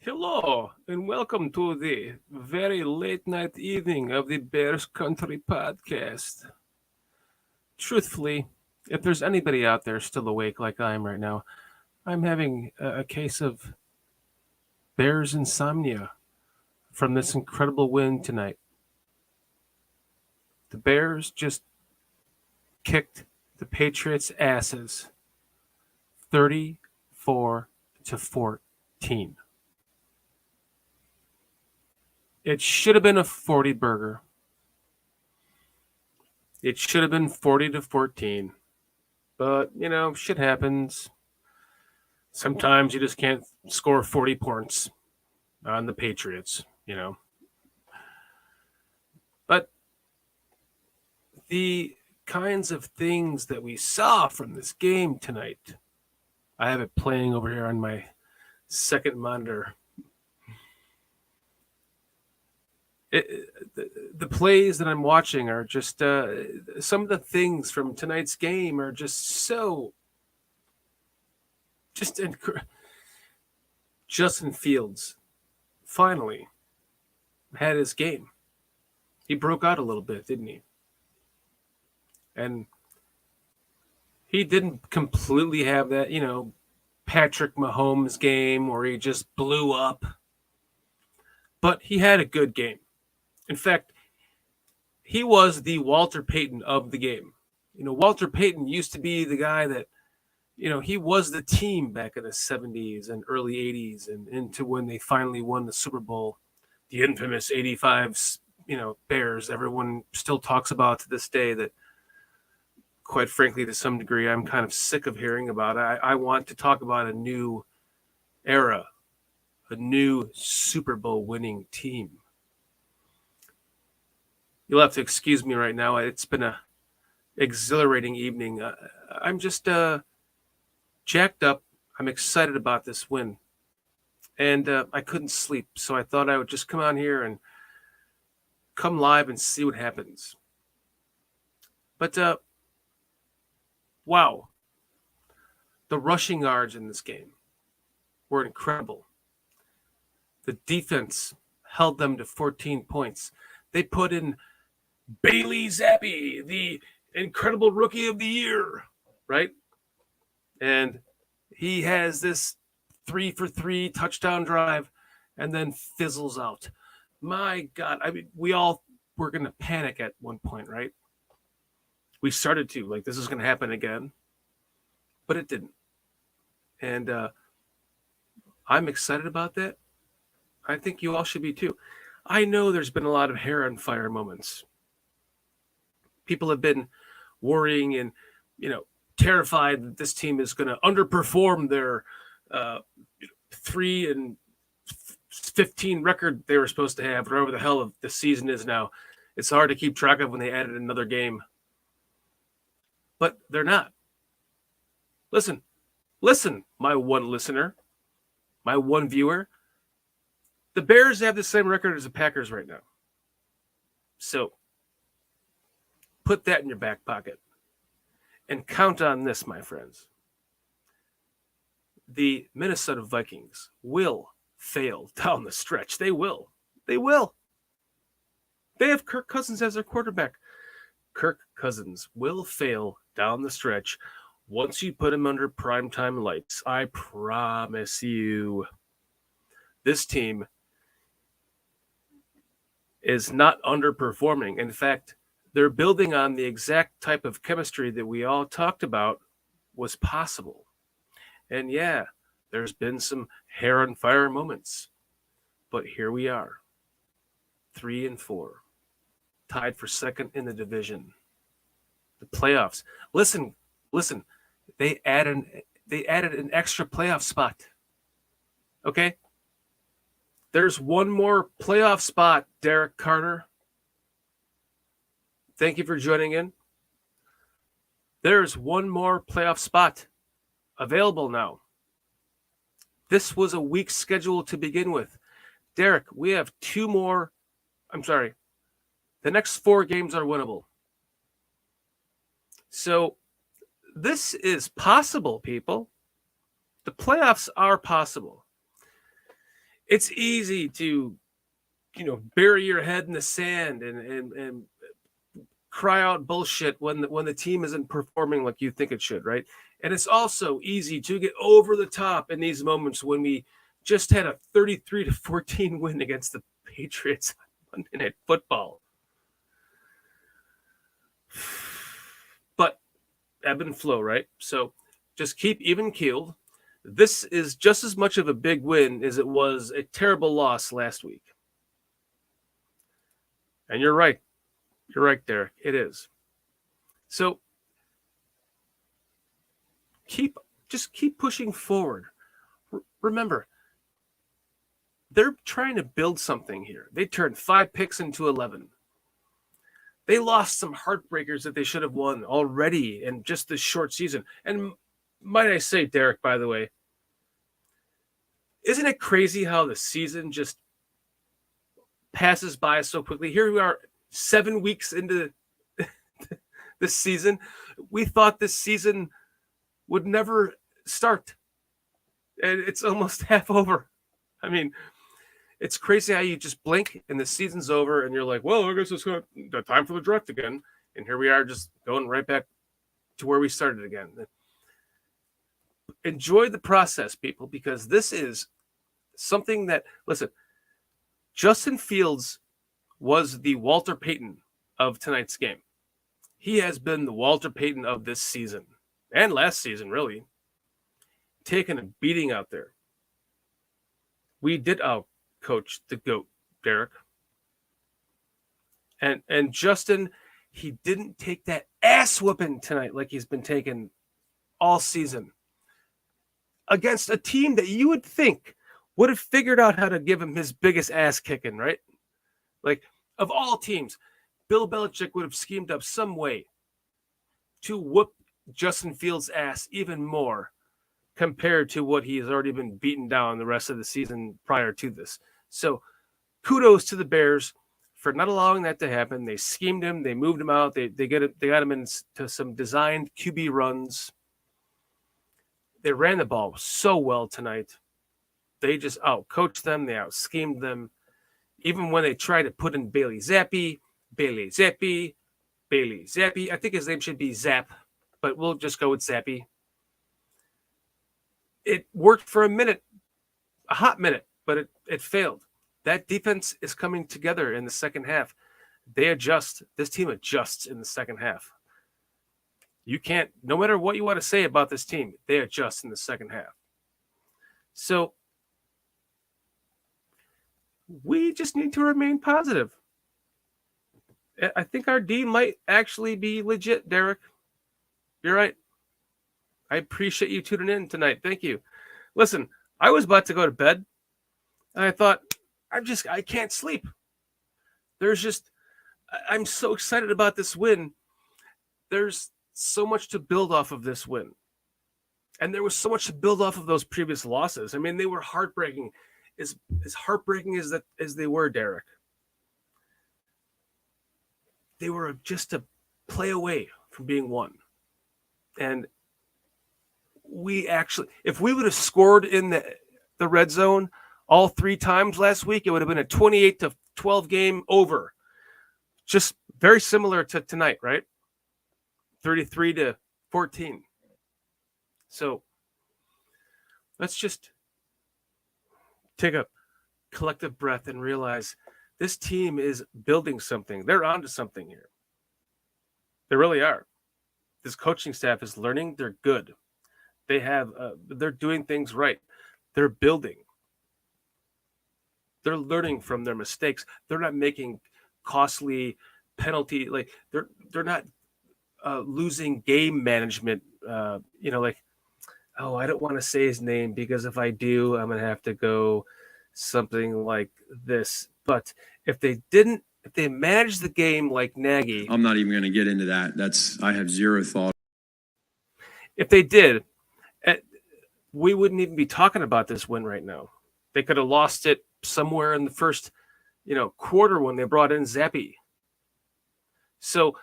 Hello, and welcome to the very late night evening of the Bears Country podcast. Truthfully, if there's anybody out there still awake like I am right now, I'm having a case of Bears insomnia from this incredible win tonight. The Bears just kicked the Patriots' asses 34 to 14. It should have been a 40 burger. It should have been 40 to 14. But, shit happens. Sometimes you just can't score 40 points on the Patriots. But the kinds of things that we saw from this game tonight, I have it playing over here on my second monitor. The plays that I'm watching are just some of the things from tonight's game are just so Justin Fields finally had his game. He broke out a little bit, didn't he? And he didn't completely have that, Patrick Mahomes game where he just blew up. But he had a good game. In fact, he was the Walter Payton of the game. Walter Payton used to be the guy that, he was the team back in the 70s and early 80s and into when they finally won the Super Bowl, the infamous 85, Bears. Everyone still talks about to this day that, quite frankly, to some degree, I'm kind of sick of hearing about it. I want to talk about a new era, a new Super Bowl winning team. You'll have to excuse me right now. It's been a exhilarating evening. I'm just jacked up. I'm excited about this win. And I couldn't sleep, so I thought I would just come on here and come live and see what happens. But, wow. The rushing yards in this game were incredible. The defense held them to 14 points. They put in Bailey Zappi, the incredible rookie of the year, right? And he has this 3-for-3 touchdown drive and then fizzles out. My God, we all were going to panic at one point, right? We started to, like, this is going to happen again, but it didn't. And I'm excited about that. I think you all should be too. I know there's been a lot of hair on fire moments. People have been worrying and, terrified that this team is going to underperform their 3-15 record they were supposed to have, whatever the hell of the season is now. It's hard to keep track of when they added another game. But they're not. Listen, my one listener, my one viewer. The Bears have the same record as the Packers right now. So put that in your back pocket. And count on this, my friends. The Minnesota Vikings will fail down the stretch. They will. They will. They have Kirk Cousins as their quarterback. Kirk Cousins will fail down the stretch once you put him under primetime lights. I promise you. This team is not underperforming. In fact, they're building on the exact type of chemistry that we all talked about was possible. And yeah, there's been some hair on fire moments. But here we are, 3-4, tied for second in the division. The playoffs. Listen, they added an extra playoff spot. Okay? There's one more playoff spot, Derek Carter. Thank you for joining in. There's one more playoff spot available now. This was a weak schedule to begin with. Derek, we have two more. I'm sorry. The next 4 games are winnable. So this is possible, people. The playoffs are possible. it's easy to, bury your head in the sand and cry out bullshit when the team isn't performing like you think it should, right? And it's also easy to get over the top in these moments when we just had a 33-14 win against the Patriots on Monday Night Football. But ebb and flow, right? So just keep even keeled. This is just as much of a big win as it was a terrible loss last week. And you're right. You're right, Derek. It is. So just keep pushing forward. Remember, they're trying to build something here. They turned 5 picks into 11. They lost some heartbreakers that they should have won already in just this short season. And might I say, Derek, by the way, isn't it crazy how the season just passes by so quickly? Here we are 7 weeks into this season. We thought this season would never start. And it's almost half over. I mean, it's crazy how you just blink and the season's over and you're like, well, I guess it's the time for the draft again. And here we are just going right back to where we started again. Enjoy the process, people, because this is something that, listen, Justin Fields was the Walter Payton of tonight's game. He has been the Walter Payton of this season and last season, really. Taking a beating out there. We did out-coach the GOAT, Derek. And Justin, he didn't take that ass whooping tonight like he's been taking all season against a team that you would think would have figured out how to give him his biggest ass kicking, right? Like, of all teams, Bill Belichick would have schemed up some way to whoop Justin Fields' ass even more compared to what he has already been beaten down the rest of the season prior to this. So kudos to the Bears for not allowing that to happen. They schemed him. They moved him out. They got him into some designed QB runs. They ran the ball so well tonight. They just out-coached them. They out-schemed them. Even when they tried to put in Bailey Zappi. I think his name should be Zap, but we'll just go with Zappi. It worked for a hot minute, but it failed. That defense is coming together in the second half. They adjust. This team adjusts in the second half. You can't, no matter what you want to say about this team, they adjust in the second half. So we just need to remain positive. I think our D might actually be legit, Derek. You're right. I appreciate you tuning in tonight. Thank you. Listen, I was about to go to bed, and I thought, I can't sleep. I'm so excited about this win. There's so much to build off of this win. And there was so much to build off of those previous losses. I mean, they were heartbreaking. As heartbreaking as they were, Derek. They were just a play away from being won. And we actually, if we would have scored in the red zone all 3 times last week, it would have been a 28-12 game over. Just very similar to tonight, right? 33-14. So let's just take a collective breath and realize this team is building something. They're onto something here. They really are. This coaching staff is learning. They're good. They're doing things right. They're building. They're learning from their mistakes. They're not making costly penalty. Like they're not losing game management. I don't want to say his name because if I do, I'm going to have to go something like this. But if they managed the game like Nagy, I'm not even going to get into that. I have zero thought. If they did, we wouldn't even be talking about this win right now. They could have lost it somewhere in the first, quarter when they brought in Zappi. So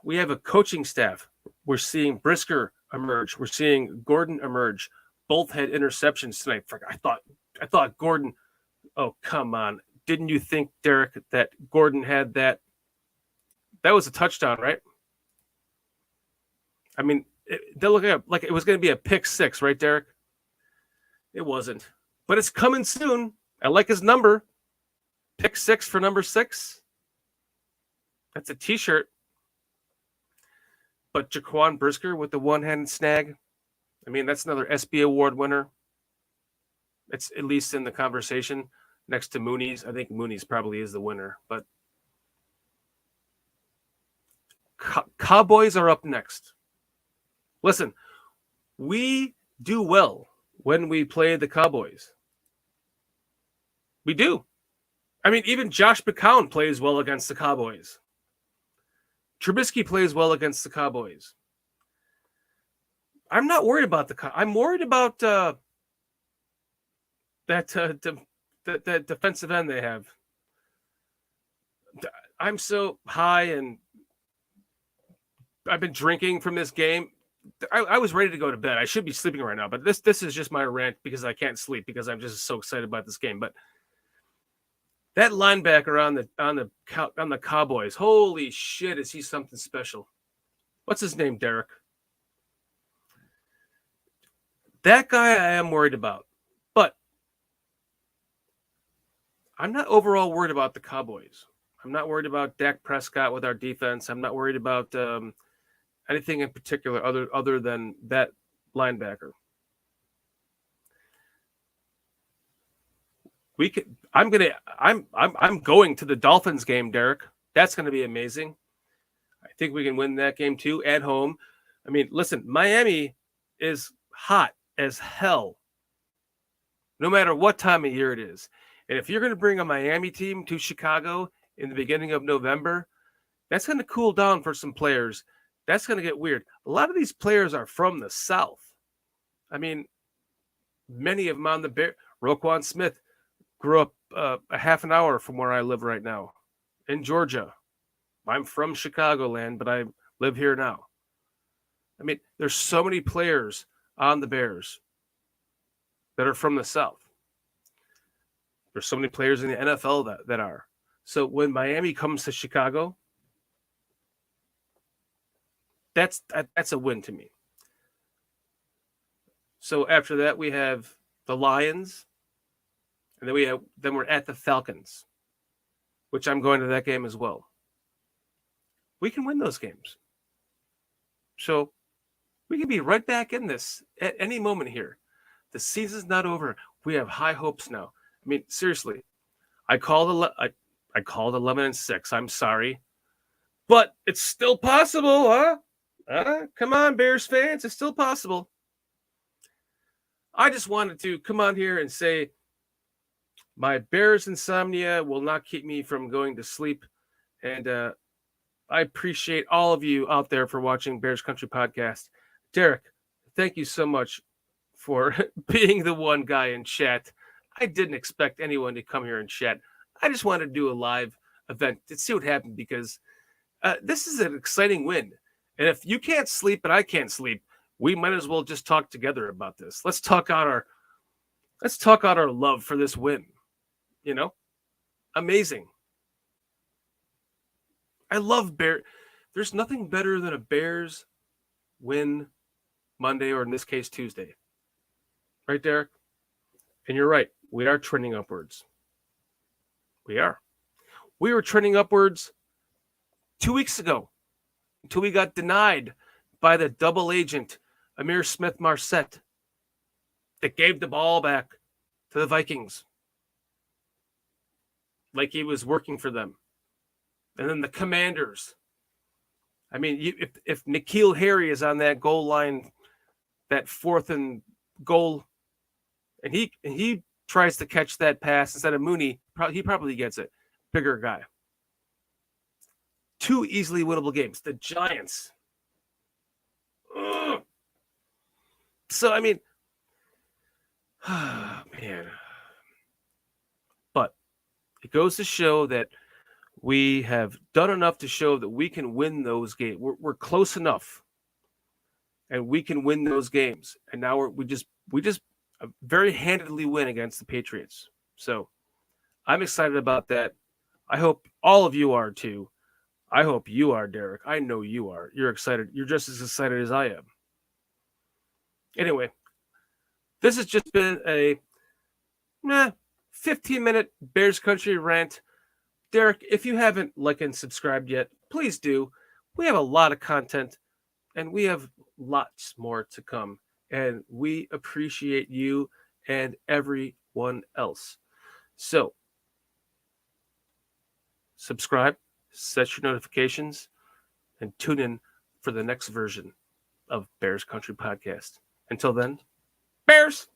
we have a coaching staff. We're seeing Brisker emerge. We're seeing Gordon emerge. Both had interceptions tonight. I thought I thought Gordon. Oh, come on. Didn't you think, Derek, that Gordon had that? That was a touchdown, right? I mean, they're looking at like it was going to be a pick six, right, Derek? It wasn't. But it's coming soon. I like his number. Pick six for number 6. That's a t-shirt. But Jaquan Brisker with the one-handed snag. I mean, that's another SB award winner. It's at least in the conversation next to Mooney's. I think Mooney's probably is the winner. But Cowboys are up next. Listen, we do well when we play the Cowboys. We do. I mean, even Josh McCown plays well against the Cowboys. Trubisky plays well against the Cowboys. I'm not worried about I'm worried about that defensive end they have. I'm so high and I've been drinking from this game. I was ready to go to bed. I should be sleeping right now, but this is just my rant because I can't sleep because I'm just so excited about this game. But that linebacker on the Cowboys, holy shit, is he something special? What's his name, Derek? That guy I am worried about, but I'm not overall worried about the Cowboys. I'm not worried about Dak Prescott with our defense. I'm not worried about anything in particular other than that linebacker. I'm going to the Dolphins game, Derek. That's going to be amazing. I think we can win that game too at home. I mean, listen, Miami is hot as hell, no matter what time of year it is. And if you're going to bring a Miami team to Chicago in the beginning of November, that's going to cool down for some players. That's going to get weird. A lot of these players are from the South. I mean, many of them on the Bear. Roquan Smith grew up a half an hour from where I live right now in Georgia. I'm from Chicagoland, but I live here now. I mean, there's so many players on the Bears that are from the South. There's so many players in the NFL that are. So when Miami comes to Chicago, that's a win to me. So after that, we have the Lions, and then we're at the Falcons, which I'm going to that game as well. We can win those games. So we can be right back in this at any moment here. The season's not over. We have high hopes now. I mean, seriously, I called 11-6. I'm sorry, but it's still possible, huh? Come on, Bears fans, it's still possible. I just wanted to come on here and say my Bears insomnia will not keep me from going to sleep, and I appreciate all of you out there for watching Bears Country Podcast. Derek, thank you so much for being the one guy in chat. I didn't expect anyone to come here and chat. I just wanted to do a live event to see what happened because this is an exciting win. And if you can't sleep and I can't sleep, we might as well just talk together about this. Let's talk out our love for this win. You know, amazing. I love Bears. There's nothing better than a Bears win Monday, or in this case, Tuesday. Right, Derek? And you're right. We are trending upwards. We are. We were trending upwards 2 weeks ago until we got denied by the double agent, Amir Smith-Marset, that gave the ball back to the Vikings like he was working for them. And then the Commanders. I mean, if N'Keal Harry is on that goal line, that 4th and goal, and he tries to catch that pass instead of Mooney, he probably gets it. Bigger guy. 2 easily winnable games. The Giants. Ugh. So, I mean, man. But it goes to show that we have done enough to show that we can win those games. We're close enough, and we can win those games. And now we just a very handedly win against the Patriots. So I'm excited about that. I hope all of you are too. I hope you are, Derek. I know you are. You're excited. You're just as excited as I am. Anyway, this has just been a 15-minute Bears Country rant. Derek, if you haven't liked and subscribed yet, please do. We have a lot of content, and we have lots more to come. And we appreciate you and everyone else. So, subscribe, set your notifications, and tune in for the next version of Bears Country Podcast. Until then, Bears!